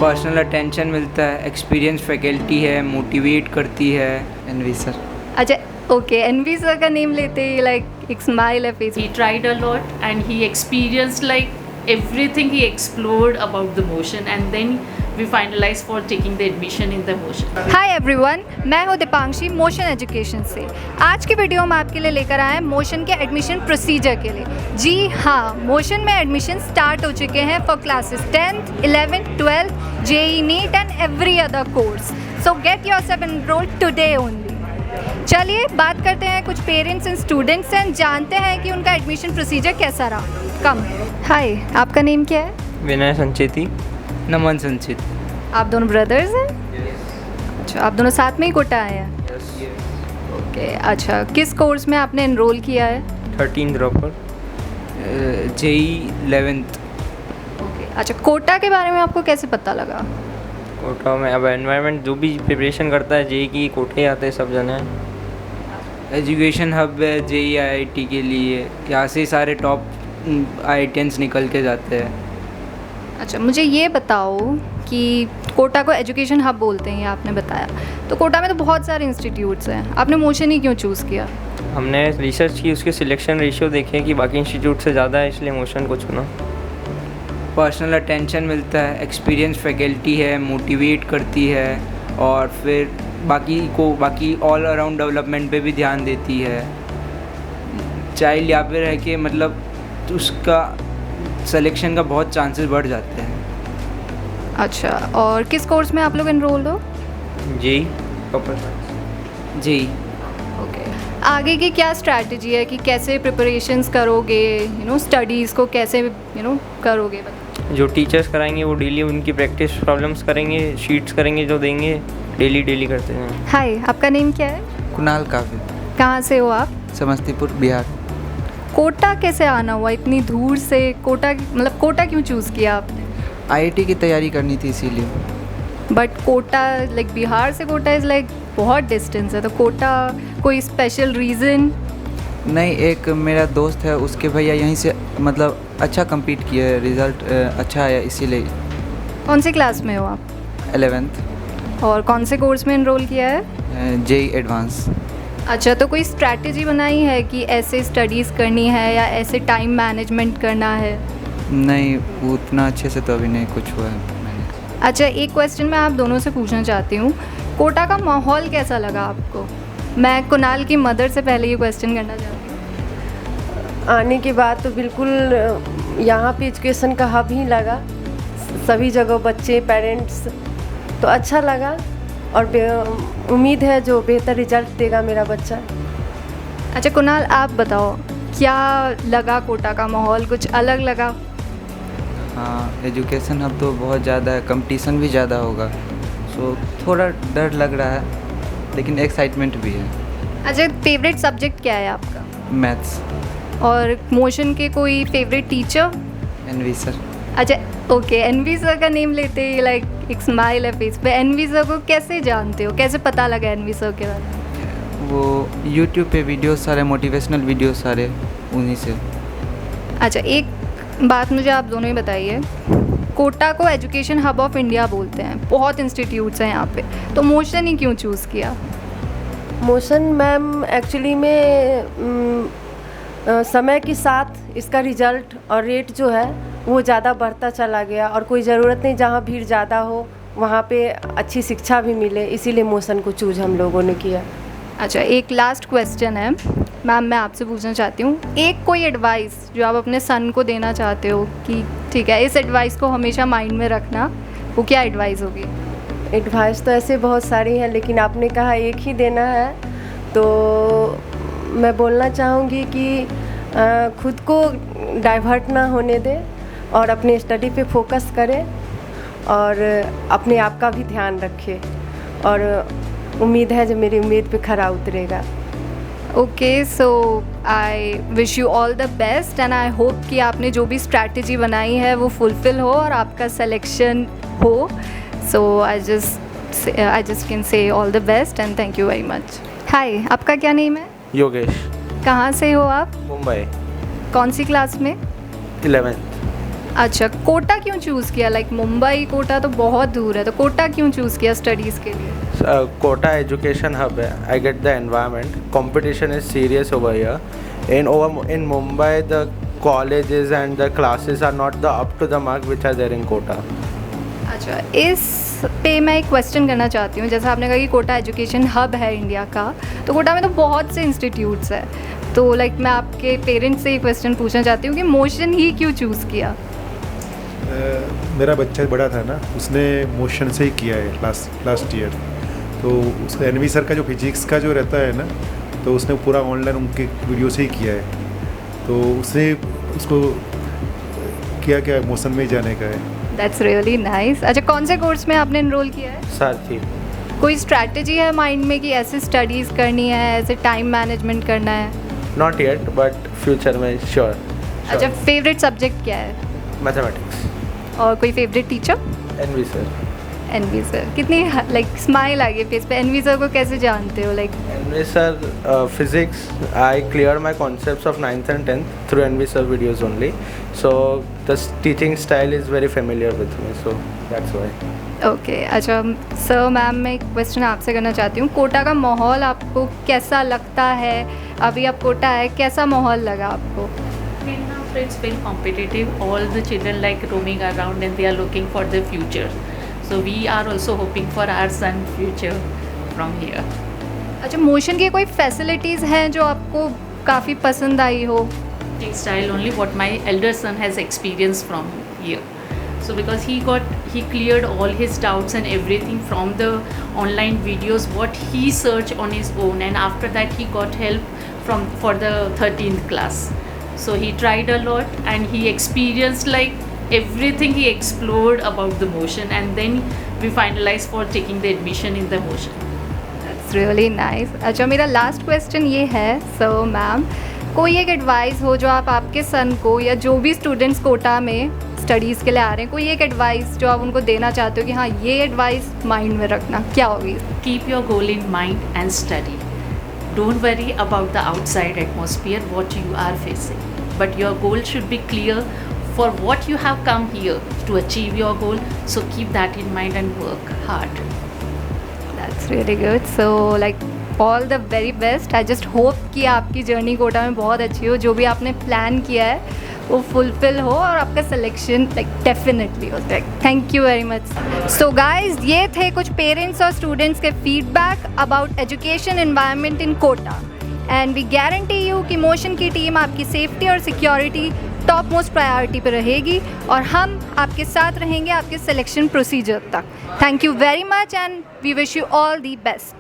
Personal attention मिलता है, experience faculty है, मोटिवेट करती है। NV sir. अच्छा ओके, एनवी सर का नेम लेते ही लाइक एक स्माइल है face. He tried a lot and he experienced like everything. He explored about the motion and then we finalized for taking the admission in the motion. Hi everyone, मैं हूँ Deepanshi motion education से। आज की video में आपके लिए लेकर आए हैं मोशन के एडमिशन प्रोसीजर के लिए। जी हाँ, मोशन में एडमिशन स्टार्ट हो चुके हैं for classes 10th, 11th, 12th, JEE neat and every other course. So get yourself enrolled today only. चलिए बात करते हैं कुछ पेरेंट्स एंड स्टूडेंट्स से, जानते हैं कि उनका एडमिशन प्रोसीजर कैसा रहा। कम। हाय, आपका नेम क्या है? विनय संचेती। नमन संचित। आप दोनों ब्रदर्स हैं? अच्छा, आप दोनों साथ में ही कोटा आए हैं? ओके, अच्छा किस कोर्स में आपने एनरोल किया है? 13 ड्रॉपर। JEE 11th। ओके, अच्छा कोटा के बारे में आपको कैसे पता लगा? कोटा में अब एनवायरनमेंट जो भी प्रिपरेशन करता है जेई की कोटे आते हैं, सब जने हैं। एजुकेशन हब है JEE IIT के लिए, यहाँ से सारे टॉप IITians निकल के जाते हैं। अच्छा, मुझे ये बताओ कि कोटा को एजुकेशन हब बोलते हैं, ये आपने बताया, तो कोटा में तो बहुत सारे इंस्टीट्यूट्स हैं, आपने मोशन ही क्यों चूज़ किया? हमने रिसर्च की, उसके सिलेक्शन रेशियो देखे कि बाकी इंस्टीट्यूट से ज़्यादा है, इसलिए मोशन को चुना। पर्सनल अटेंशन मिलता है, एक्सपीरियंस फैकल्टी है, मोटिवेट करती है और फिर बाकी ऑल अराउंड डेवलपमेंट पे भी ध्यान देती है। चाइल्ड यहाँ पे रह के मतलब उसका सिलेक्शन का बहुत चांसेस बढ़ जाते हैं। अच्छा, और किस कोर्स में आप लोग एनरोल्ड हो? JEE proper. जी। ओके, आगे की क्या स्ट्रैटेजी है कि कैसे प्रिपरेशंस करोगे, स्टडीज़ को कैसे करोगे? जो टीचर्स कराएंगे वो डेली उनकी प्रैक्टिस प्रॉब्लम्स करेंगे, शीट्स करेंगे जो देंगे, डेली करते हैं। हाय, आपका नेम क्या है? कुणाल काफी। कहाँ से हो आप? समस्तीपुर बिहार। कोटा कैसे आना हुआ इतनी दूर से? कोटा क्यों चूज़ किया आपने? आईआईटी की तैयारी करनी थी इसीलिए। बट कोटा लाइक बिहार से कोटा इज़ लाइक बहुत डिस्टेंस है, तो कोटा कोई स्पेशल रीज़न? नहीं, एक मेरा दोस्त है, उसके भैया यहीं से मतलब अच्छा compete किए, रिज़ल्ट अच्छा आया, इसीलिए। कौन सी क्लास में हो आप? 11th। और कौन से कोर्स में एनरोल किया है? JEE advance. अच्छा, तो कोई स्ट्रैटेजी बनाई है कि ऐसे स्टडीज़ करनी है या ऐसे टाइम मैनेजमेंट करना है? नहीं, उतना अच्छे से तो अभी नहीं कुछ हुआ है। अच्छा, एक क्वेश्चन मैं आप दोनों से पूछना चाहती हूँ, कोटा का माहौल कैसा लगा आपको? मैं कुणाल की मदर से पहले ये क्वेश्चन करना चाहती हूँ। आने के बाद तो बिल्कुल यहाँ पे एजुकेशन का हब ही लगा, सभी जगह बच्चे, पेरेंट्स, तो अच्छा लगा और उम्मीद है जो बेहतर रिजल्ट देगा मेरा बच्चा। अच्छा कुणाल, आप बताओ क्या लगा? कोटा का माहौल कुछ अलग लगा? हाँ, एजुकेशन हब तो बहुत ज़्यादा है, कंपटीशन भी ज़्यादा होगा, सो थोड़ा डर लग रहा है, लेकिन एक्साइटमेंट भी है। अच्छा, फेवरेट सब्जेक्ट क्या है आपका? मैथ्स। और मोशन के कोई फेवरेट टीचर? NV sir. अच्छा ओके, एनवी सर का नेम लेते ही लाइक एक स्माइल है फेस पे। एनवी सर को कैसे जानते हो, कैसे पता लगा एनवी सर के बारे में? वो यूट्यूब पे वीडियो सारे, मोटिवेशनल वीडियो सारे, उन्हीं से। अच्छा, एक बात मुझे आप दोनों ही बताइए, कोटा को एजुकेशन हब ऑफ इंडिया बोलते हैं, बहुत इंस्टीट्यूट्स हैं यहाँ पे, तो मोशन ही क्यों चूज़ किया? मोशन मैम एक्चुअली में समय के साथ इसका रिजल्ट और रेट जो है वो ज़्यादा बढ़ता चला गया और कोई ज़रूरत नहीं, जहाँ भीड़ ज़्यादा हो वहाँ पे अच्छी शिक्षा भी मिले, इसीलिए मोशन को चूज हम लोगों ने किया। अच्छा, एक लास्ट क्वेश्चन है मैम, मैं आपसे पूछना चाहती हूँ, एक कोई एडवाइस जो आप अपने सन को देना चाहते हो कि ठीक है इस एडवाइस को हमेशा माइंड में रखना, वो क्या एडवाइस होगी? एडवाइस तो ऐसे बहुत सारी हैं, लेकिन आपने कहा एक ही देना है, तो मैं बोलना चाहूँगी कि खुद को डाइवर्ट ना होने दें और अपने स्टडी पे फोकस करें और अपने आप का भी ध्यान रखें, और उम्मीद है जो मेरी उम्मीद पे खरा उतरेगा। Okay, so I wish you all the best and I hope कि आपने जो भी स्ट्रैटेजी बनाई है वो फुलफ़िल हो और आपका सिलेक्शन हो। So I just can say all the best and thank you very much. Hi, आपका क्या नेम है? योगेश। कहाँ से हो आप? मुंबई। कौन सी क्लास में? 11th। अच्छा, कोटा क्यों चूज़ किया? लाइक मुंबई कोटा तो बहुत दूर है, तो कोटा क्यों चूज़ किया स्टडीज़ के लिए? Kota education hub hai. I get the environment. Competition is serious over here. In Mumbai, the colleges and the classes are not the up to the mark which are there in Kota. अच्छा, इस पे मैं एक question करना चाहती हूँ। जैसा आपने कहा कि कोटा एजुकेशन हब है इंडिया का, तो कोटा में तो बहुत से इंस्टीट्यूट्स हैं, तो लाइक मैं आपके पेरेंट्स से ये क्वेश्चन पूछना चाहती हूँ कि मोशन ही क्यों चूज़ किया? मेरा बच्चा बड़ा था ना, उसने मोशन से ही किया है लास्ट ईयर। तो उसका एनवी सर का जो फिजिक्स का जो रहता है ना, तो उसने पूरा ऑनलाइन उनके वीडियो से ही किया है। तो उसने उसको क्या मोशन में ही जाने का है। That's really nice. अच्छा, कौन से कोर्स में आपने एनरोल किया है? सारथी। कोई स्ट्रैटेजी है माइंड में कि ऐसे स्टडीज़ करनी है, ऐसे टाइम मैनेजमेंट करना है? Not yet, but future में sure. अच्छा, फेवरेट सब्जेक्ट क्या है? Mathematics. और कोई favourite teacher? NV sir. NV sir. कितनी लाइक स्माइल आ गई फेस पे। एनवी सर को कैसे जानते हो? Like NV sir, physics. I cleared my concepts of 9th and 10th through NV sir videos only. So the teaching style is very familiar with me. So that's why. Okay. अच्छा sir, ma'am मैं एक question आपसे करना चाहती हूँ। कोटा का माहौल आपको कैसा लगता है? अभी आप कोटा है, कैसा माहौल लगा आपको? It's been competitive. All the children like roaming around and they are looking for the future. So we are also hoping for our son future from here. अच्छा, मोशन की कोई फैसिलिटीज़ हैं जो आपको काफ़ी पसंद आई हो? Textile only what my elder son has experienced from here. So because he cleared all his doubts and everything from the online videos what he searched on his own, and after that he got help for the 13th class. So he tried a lot and he experienced like everything. He explored about the motion, and then we finalized for taking the admission in the motion. That's really nice. अच्छा, मेरा last question ये है sir ma'am, कोई एक advice हो जो आप आपके सन को या जो भी स्टूडेंट्स कोटा में स्टडीज़ के लिए आ रहे हैं, कोई एक एडवाइस जो आप उनको देना चाहते हो कि हाँ ये एडवाइस माइंड में रखना, क्या होगी? Keep your goal in mind and study. Don't worry about the outside atmosphere, what you are facing. But your goal should be clear for what you have come here to achieve your goal. So keep that in mind and work hard. That's really good. So like all the very best. I just hope कि आपकी journey Kota में बहुत अच्छी हो, जो भी आपने plan किया है वो फुलफिल हो और आपका सिलेक्शन लाइक डेफिनेटली हो। Thank you very much. So guys, ये थे कुछ पेरेंट्स और स्टूडेंट्स के feedback about education environment in Kota, and we guarantee you कि मोशन की टीम आपकी सेफ्टी और सिक्योरिटी टॉप मोस्ट प्रायोरिटी पर रहेगी, और हम आपके साथ रहेंगे आपके सिलेक्शन प्रोसीजर तक। Thank you very much and we wish you all the best.